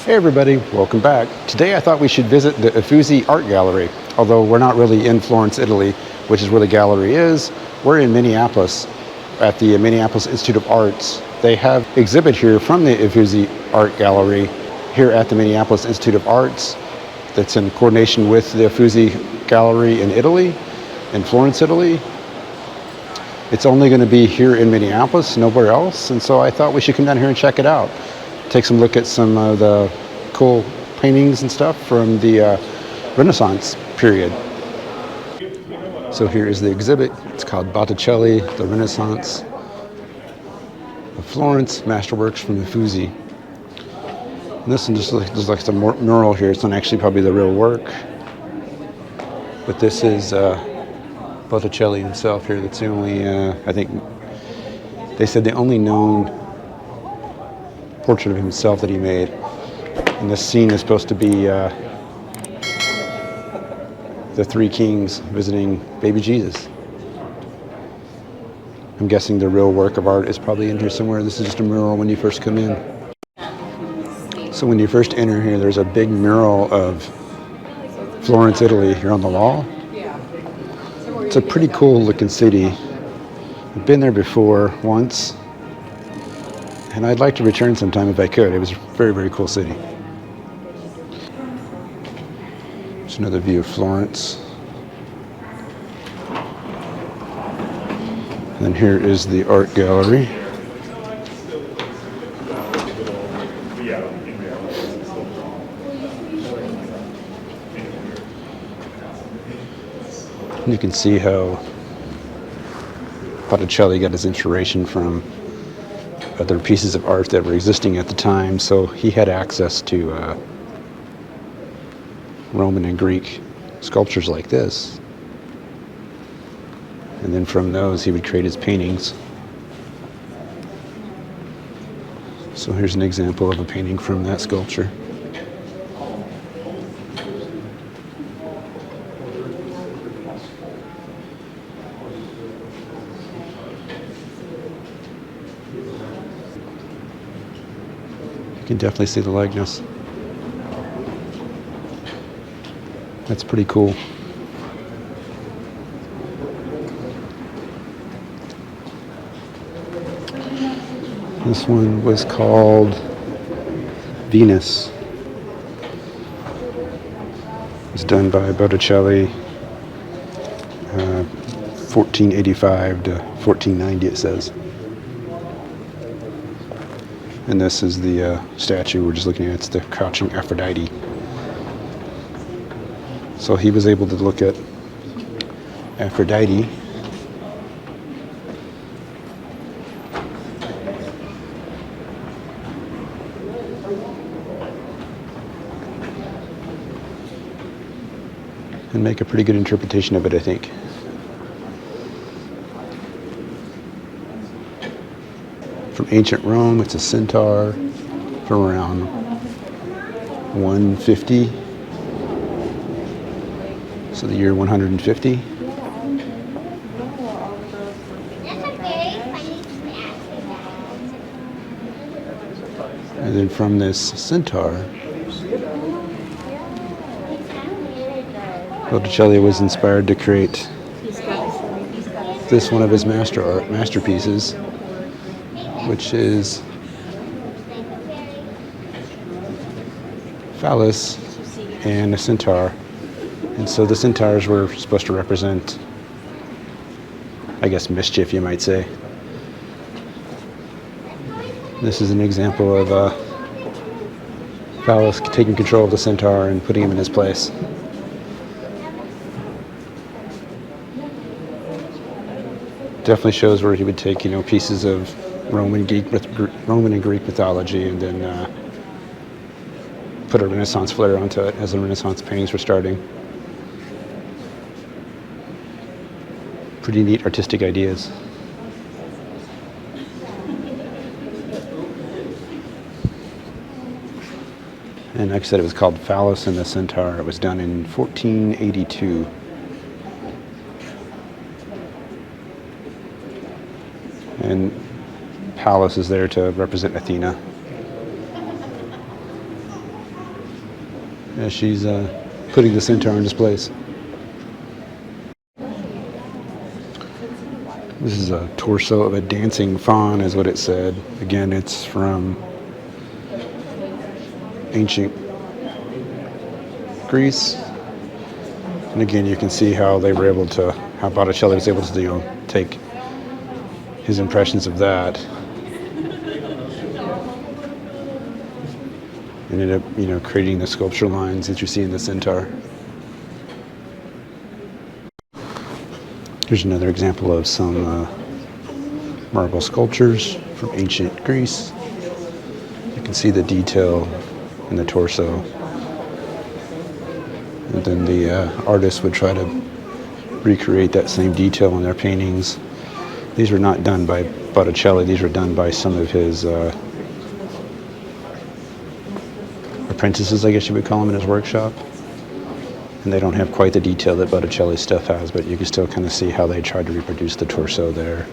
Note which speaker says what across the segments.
Speaker 1: Hey everybody, welcome back. Today I thought we should visit the Uffizi Art Gallery. Although we're not really in Florence, Italy, which is where the gallery is. We're in Minneapolis at the Minneapolis Institute of Arts. They have an exhibit here from the Uffizi Art Gallery here at the Minneapolis Institute of Arts that's in coordination with the Uffizi Gallery in Italy, in Florence, Italy. It's only going to be here in Minneapolis, nowhere else, and so I thought we should come down here and check it out. Take some look at some of the cool paintings and stuff from the Renaissance period. So here is the exhibit. It's called Botticelli, the Renaissance of Florence, Masterworks from Uffizi. And this one just like a mural here. It's not actually probably the real work, but this is Botticelli himself here. That's the only, I think, they said the only known portrait of himself that he made. And this scene is supposed to be the three kings visiting baby Jesus. I'm guessing the real work of art is probably in here somewhere. This is just a mural when you first come in. So when you first enter here, there's a big mural of Florence, Italy here on the wall. It's a pretty cool looking city. I've been there before once, and I'd like to return sometime if I could. It was a very, very cool city. There's another view of Florence. And then here is the art gallery. And you can see how Botticelli got his inspiration from other pieces of art that were existing at the time, so he had access to Roman and Greek sculptures like this. And then from those he would create his paintings. So here's an example of a painting from that sculpture. You can definitely see the likeness. That's pretty cool. This one was called Venus. It was done by Botticelli, 1485 to 1490 it says. And this is the statue we're just looking at. It's the crouching Aphrodite. So he was able to look at Aphrodite and make a pretty good interpretation of it, I think. From ancient Rome, it's a centaur from around 150. So the year 150. And then from this centaur, Botticelli was inspired to create this one of his masterpieces, which is phallus and a centaur. And so the centaurs were supposed to represent, I guess, mischief, you might say. This is an example of Phallus taking control of the centaur and putting him in his place. Definitely shows where he would take, pieces of Roman and Greek mythology and then put a Renaissance flair onto it as the Renaissance paintings were starting. Pretty neat artistic ideas. And like I said, it was called Phallus and the Centaur. It was done in 1482. And Pallas is there to represent Athena. as she's putting the centaur in its place. This is a torso of a dancing faun, is what it said. Again, it's from ancient Greece. And again, you can see how they were able to, how Botticelli was able to, take his impressions of that and ended up, creating the sculpture lines that you see in the centaur. Here's another example of some marble sculptures from ancient Greece. You can see the detail in the torso. And then the artist would try to recreate that same detail in their paintings. These were not done by Botticelli. These were done by some of his apprentices, I guess you would call them, in his workshop. And they don't have quite the detail that Botticelli's stuff has, but you can still kind of see how they tried to reproduce the torso there.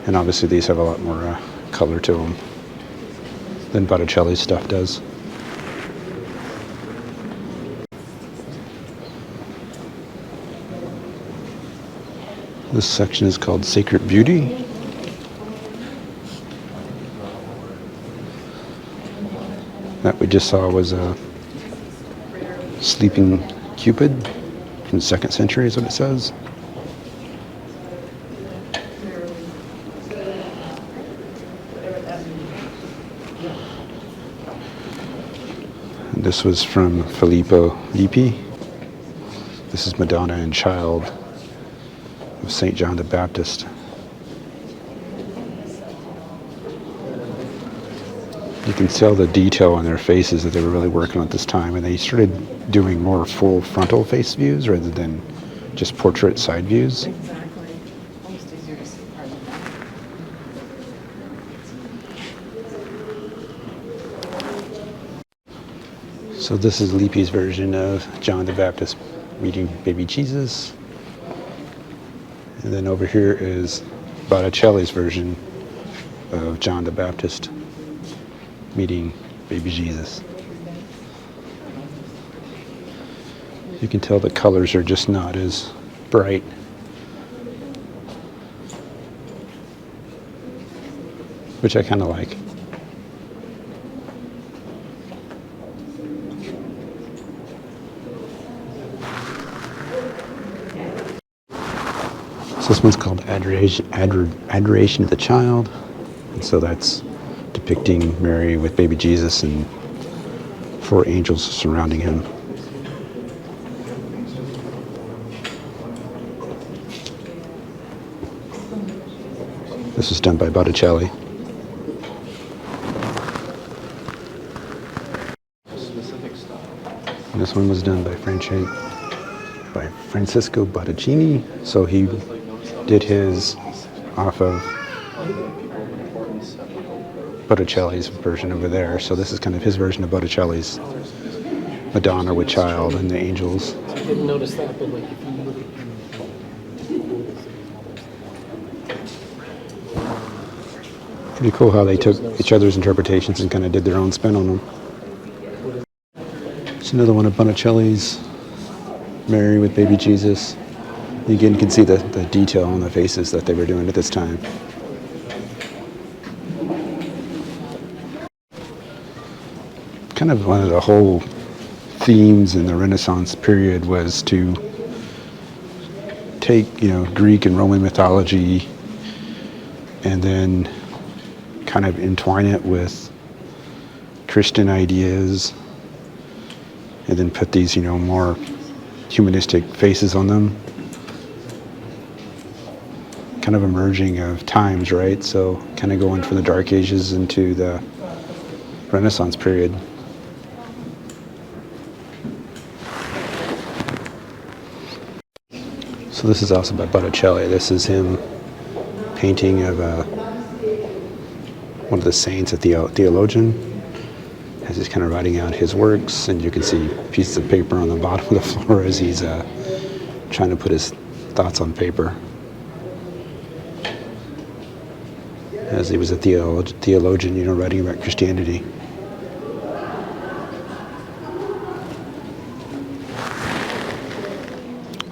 Speaker 1: And obviously these have a lot more color to them than Botticelli's stuff does. This section is called Sacred Beauty. That we just saw was a sleeping Cupid from the 2nd century, is what it says. And this was from Filippo Lippi. This is Madonna and Child of St. John the Baptist. You can tell the detail on their faces that they were really working on at this time, and they started doing more full frontal face views rather than just portrait side views.
Speaker 2: Exactly. Almost easier to see part of that.
Speaker 1: So this is Lippi's version of John the Baptist meeting baby Jesus. And then over here is Botticelli's version of John the Baptist meeting baby Jesus. You can tell the colors are just not as bright. Which I kind of like. So this one's called Adoration of the Child. And so that's depicting Mary with baby Jesus and 4 angels surrounding him. This was done by Botticelli. And this one was done by Francesco Botticini. So he did his off of Botticelli's version over there. So this is kind of his version of Botticelli's Madonna with Child and the angels.
Speaker 3: I didn't notice that, but like if you look at
Speaker 1: Pretty cool how they took each other's interpretations and kind of did their own spin on them. It's another one of Botticelli's Mary with baby Jesus. Again, you can see the detail on the faces that they were doing at this time. Kind of one of the whole themes in the Renaissance period was to take, Greek and Roman mythology and then kind of entwine it with Christian ideas and then put these, more humanistic faces on them. Kind of a merging of times, right? So kind of going from the Dark Ages into the Renaissance period. So this is also by Botticelli. This is him painting of one of the saints, a theologian, as he's kind of writing out his works, and you can see pieces of paper on the bottom of the floor as he's trying to put his thoughts on paper. As he was a theologian, writing about Christianity.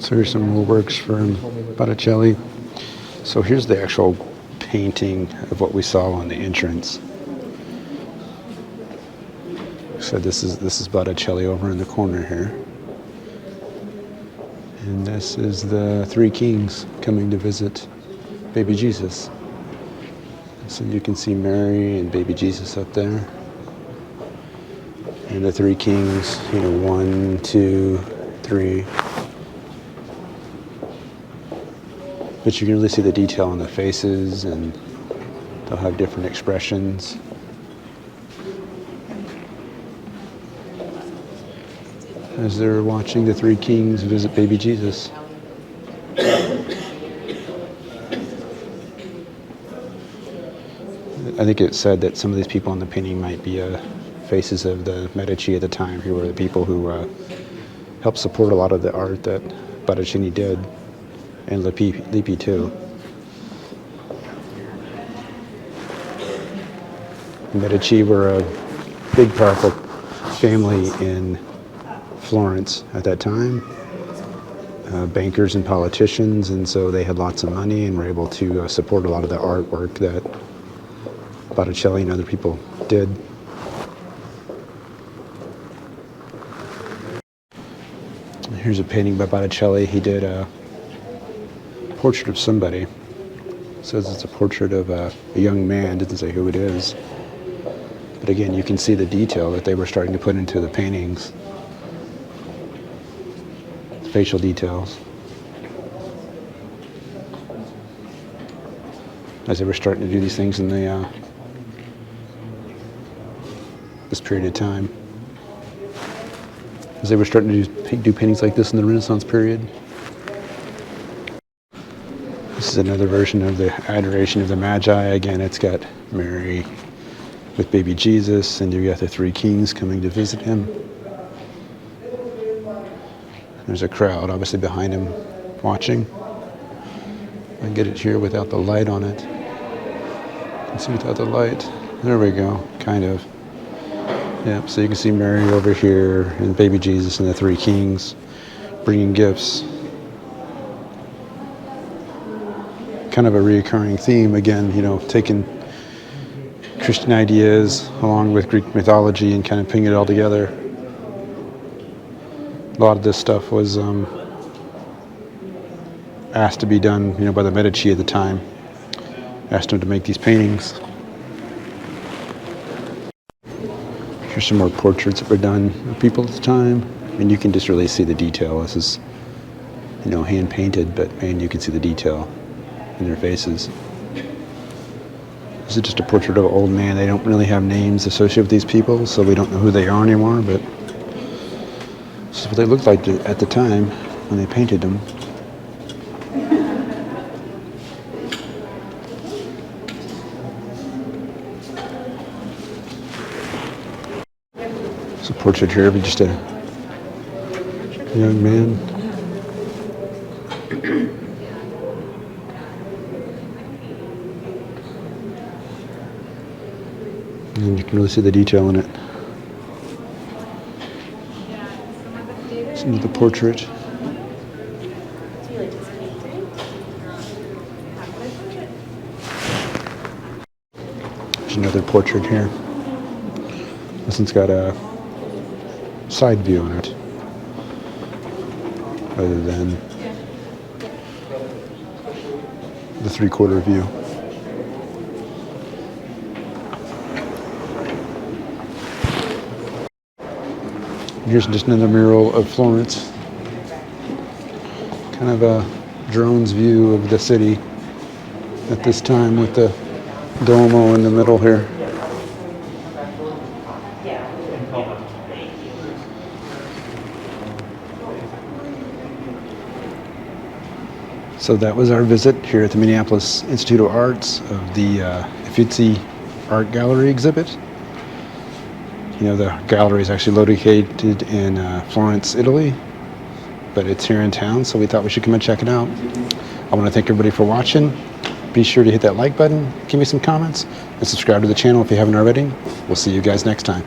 Speaker 1: So here's some more works from Botticelli. So here's the actual painting of what we saw on the entrance. So this is Botticelli over in the corner here. And this is the three kings coming to visit baby Jesus. So you can see Mary and baby Jesus up there. And the three kings, 1, 2, 3. But you can really see the detail on the faces, and they'll have different expressions. As they're watching the three kings visit baby Jesus. I think it said that some of these people in the painting might be faces of the Medici at the time, who were the people who helped support a lot of the art that Botticelli did, and Lippi too. The Medici were a big, powerful family in Florence at that time, bankers and politicians, and so they had lots of money and were able to support a lot of the artwork that Botticelli and other people did. Here's a painting by Botticelli. He did a portrait of somebody. It says it's a portrait of a young man. Doesn't say who it is. But again, you can see the detail that they were starting to put into the paintings. Facial details. As they were starting to do these things in the this period of time. As they were starting to do paintings like this in the Renaissance period. This is another version of the Adoration of the Magi. Again, it's got Mary with baby Jesus, and you got the three kings coming to visit him. There's a crowd obviously behind him watching. I can get it here without the light on it. You can see without the light. There we go, kind of. Yep, so you can see Mary over here and baby Jesus and the three kings bringing gifts. Kind of a recurring theme, again, taking Christian ideas along with Greek mythology and kind of putting it all together. A lot of this stuff was asked to be done, by the Medici at the time. Asked them to make these paintings. Here's some more portraits that were done of people at the time. And you can just really see the detail. This is, hand painted, but man, you can see the detail in their faces. This is just a portrait of an old man. They don't really have names associated with these people, so we don't know who they are anymore, but this is what they looked like at the time when they painted them. It's a portrait here of just a young man. And you can really see the detail in it. It's another portrait. There's another portrait here. This one's got a side view on it, other than the three-quarter view. Here's just another mural of Florence. Kind of a drone's view of the city at this time with the Duomo in the middle here. So that was our visit here at the Minneapolis Institute of Arts of the Uffizi Art Gallery exhibit. The gallery is actually located in Florence, Italy, but it's here in town, so we thought we should come and check it out. I want to thank everybody for watching. Be sure to hit that like button, give me some comments, and subscribe to the channel if you haven't already. We'll see you guys next time.